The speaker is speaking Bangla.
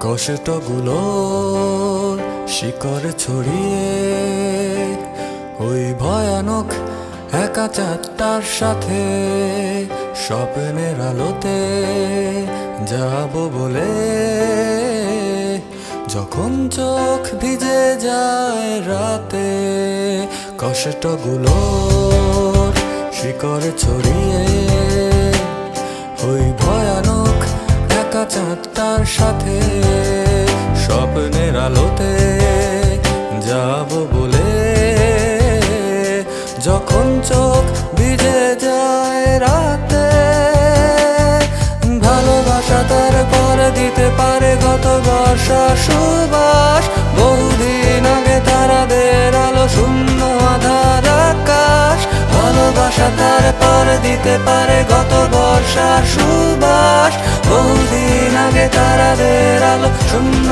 কষ্টগুলোর শিকড় ছড়িয়ে ওই ভয়ানক একা চাঁদটার সাথে স্বপ্নের আলোতে যাব বলে, যখন চোখ ভিজে যায় রাতে কষ্টগুলোর শিকড় ছড়িয়ে ওই ভয়ানক একা চাঁদটার সাথে স্বপ্নের আলোতে যাব বলে, যখন চোখ ভিজে যায় রাতে। ভালোবাসা তার পরে দিতে পারে গত বর্ষা সুবাস, বহুদিন আগে তারাদের আলো শূন্য আধার আকাশ। ভালোবাসা তার পরে দিতে পারে গত বর্ষা সুবাস, বহুদিন আগে তারাদের আলো শূন্য